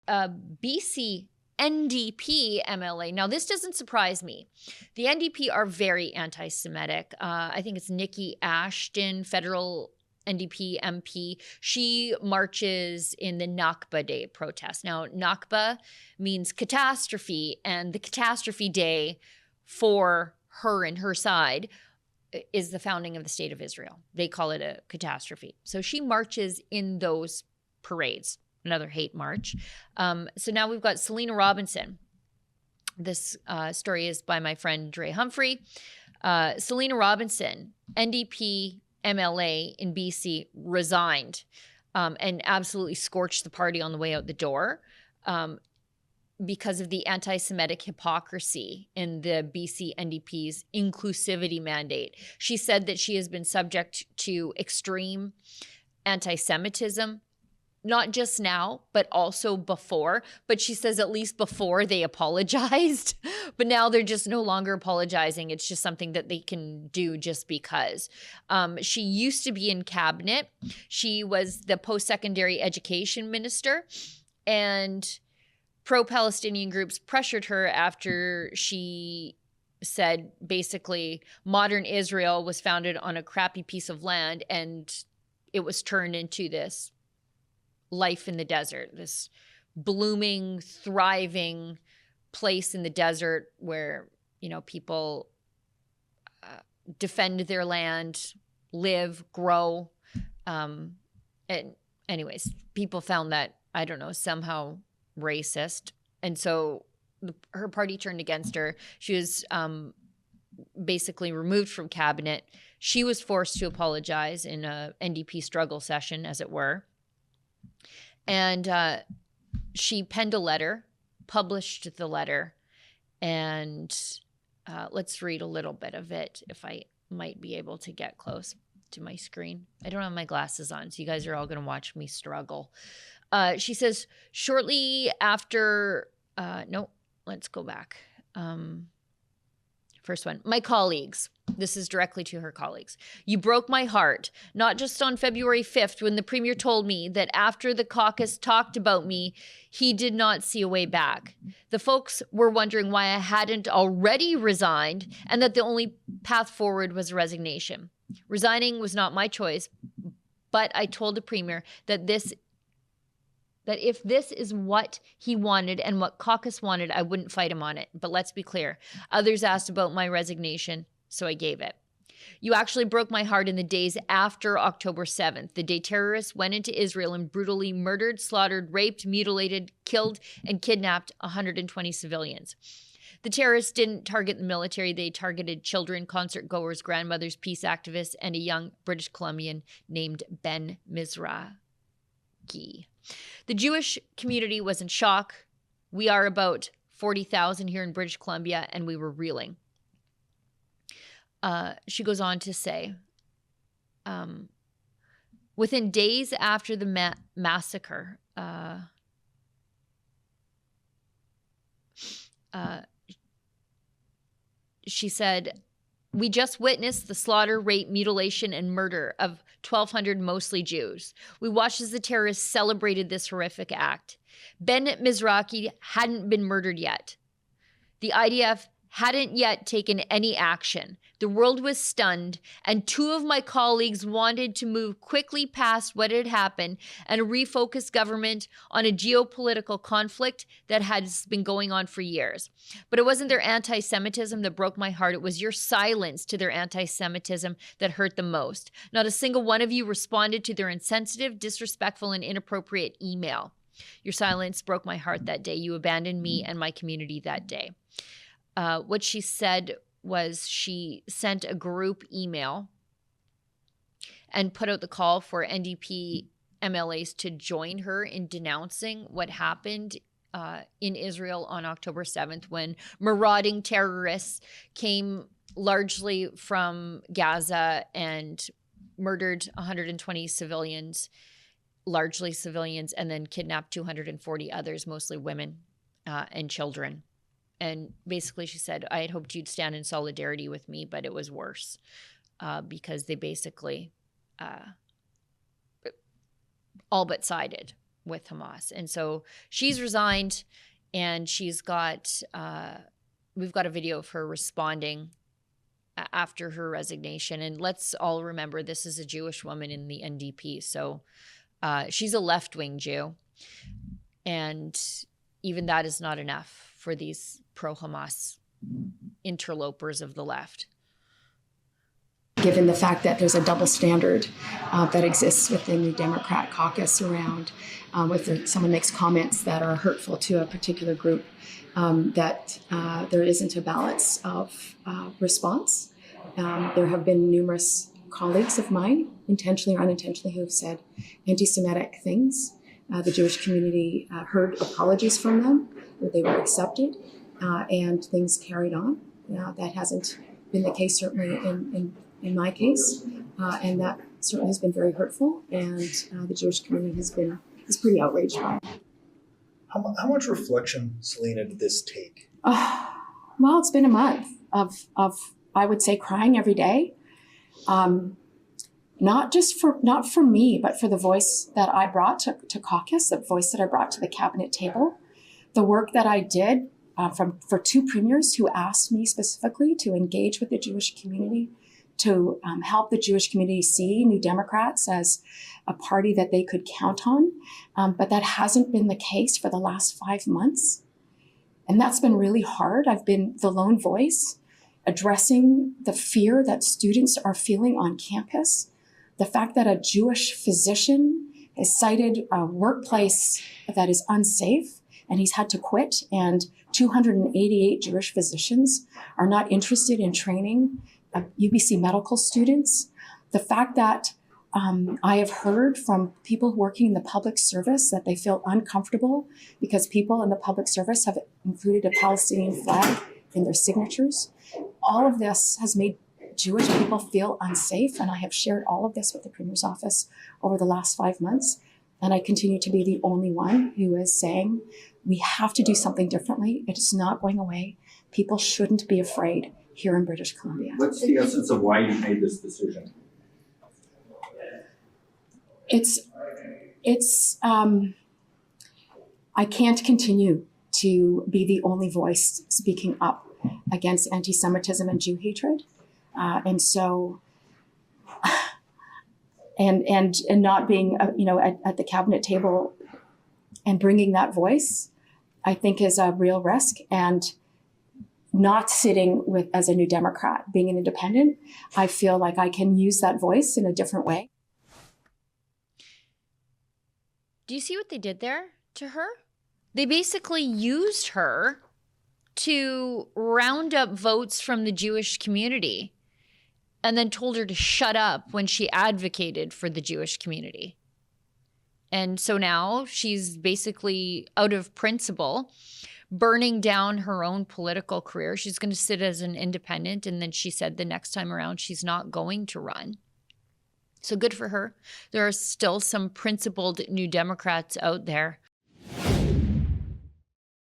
BC NDP MLA. Now, this doesn't surprise me. The NDP are very anti-Semitic. I think it's Nikki Ashton, federal NDP MP. She marches in the Nakba Day protest. Now, Nakba means catastrophe, and the catastrophe day for her and her side is the founding of the state of Israel. They call it a catastrophe. So she marches in those parades. Another hate march. So now we've got Selina Robinson. This story is by my friend Dre Humphrey. Selina Robinson, NDP MLA in BC, resigned and absolutely scorched the party on the way out the door because of the anti-Semitic hypocrisy in the BC NDP's inclusivity mandate. She said that she has been subject to extreme anti-Semitism, not just now, but also before. But she says at least before they apologized, but now they're just no longer apologizing. It's just something that they can do just because. She used to be in cabinet. She was the post-secondary education minister, and pro-Palestinian groups pressured her after she said basically modern Israel was founded on a crappy piece of land and it was turned into this life in the desert, this blooming, thriving place in the desert where, you know, people defend their land, live, grow. And anyways, people found that, I don't know, somehow racist. And so her party turned against her. She was basically removed from cabinet. She was forced to apologize in a NDP struggle session, as it were. And she penned a letter, published the letter, and let's read a little bit of it if I might be able to get close to my screen. I don't have my glasses on, so you guys are all going to watch me struggle. She says, shortly after, no, let's go back. First one, my colleagues. This is directly to her colleagues. You broke my heart, not just on February 5th when the premier told me that after the caucus talked about me, he did not see a way back. The folks were wondering why I hadn't already resigned and that the only path forward was resignation. Resigning was not my choice, but I told the premier that if this is what he wanted and what caucus wanted, I wouldn't fight him on it. But let's be clear. Others asked about my resignation, so I gave it. You actually broke my heart in the days after October 7th, the day terrorists went into Israel and brutally murdered, slaughtered, raped, mutilated, killed, and kidnapped 120 civilians. The terrorists didn't target the military. They targeted children, concert goers, grandmothers, peace activists, and a young British Columbian named Ben Mizrahi. The Jewish community was in shock. We are about 40,000 here in British Columbia, and we were reeling. She goes on to say, within days after the massacre, she said, we just witnessed the slaughter, rape, mutilation, and murder of 1,200 mostly Jews. We watched as the terrorists celebrated this horrific act. Ben Mizrahi hadn't been murdered yet. The IDF hadn't yet taken any action. The world was stunned, and two of my colleagues wanted to move quickly past what had happened and refocus government on a geopolitical conflict that has been going on for years. But it wasn't their anti-Semitism that broke my heart. It was your silence to their anti-Semitism that hurt the most. Not a single one of you responded to their insensitive, disrespectful, and inappropriate email. Your silence broke my heart that day. You abandoned me and my community that day. What she said was she sent a group email and put out the call for NDP MLAs to join her in denouncing what happened in Israel on October 7th when marauding terrorists came largely from Gaza and murdered 120 civilians, largely civilians, and then kidnapped 240 others, mostly women and children. And basically she said, I had hoped you'd stand in solidarity with me, but it was worse because they basically all but sided with Hamas. And so she's resigned, and we've got a video of her responding after her resignation. And let's all remember, this is a Jewish woman in the NDP. So she's a left-wing Jew. And even that is not enough for these pro-Hamas interlopers of the left. Given the fact that there's a double standard that exists within the Democrat caucus around if someone makes comments that are hurtful to a particular group, that there isn't a balance of response. There have been numerous colleagues of mine, intentionally or unintentionally, who have said anti-Semitic things. The Jewish community heard apologies from them, that they were accepted, and things carried on. That hasn't been the case, certainly in my case, and that certainly has been very hurtful, and the Jewish community is pretty outraged by it. How much reflection, Selina, did this take? Well, it's been a month of I would say crying every day, not for me, but for the voice that I brought to caucus, the voice that I brought to the cabinet table, the work that I did for two premiers who asked me specifically to engage with the Jewish community, to help the Jewish community see New Democrats as a party that they could count on. But that hasn't been the case for the last 5 months. And that's been really hard. I've been the lone voice addressing the fear that students are feeling on campus, the fact that a Jewish physician has cited a workplace that is unsafe and he's had to quit, and 288 Jewish physicians are not interested in training UBC medical students. The fact that I have heard from people working in the public service that they feel uncomfortable because people in the public service have included a Palestinian flag in their signatures. All of this has made Jewish people feel unsafe, and I have shared all of this with the Premier's office over the last 5 months. And I continue to be the only one who is saying we have to do something differently. It is not going away. People shouldn't be afraid here in British Columbia. What's the essence of why you made this decision? I can't continue to be the only voice speaking up against anti-Semitism and Jew hatred. And not being, at the cabinet table and bringing that voice, I think is a real risk. And not sitting as a New Democrat, being an independent, I feel like I can use that voice in a different way. Do you see what they did there to her? They basically used her to round up votes from the Jewish community and then told her to shut up when she advocated for the Jewish community. And so now she's basically, out of principle, burning down her own political career. She's going to sit as an independent, and then she said the next time around she's not going to run. So good for her. There are still some principled New Democrats out there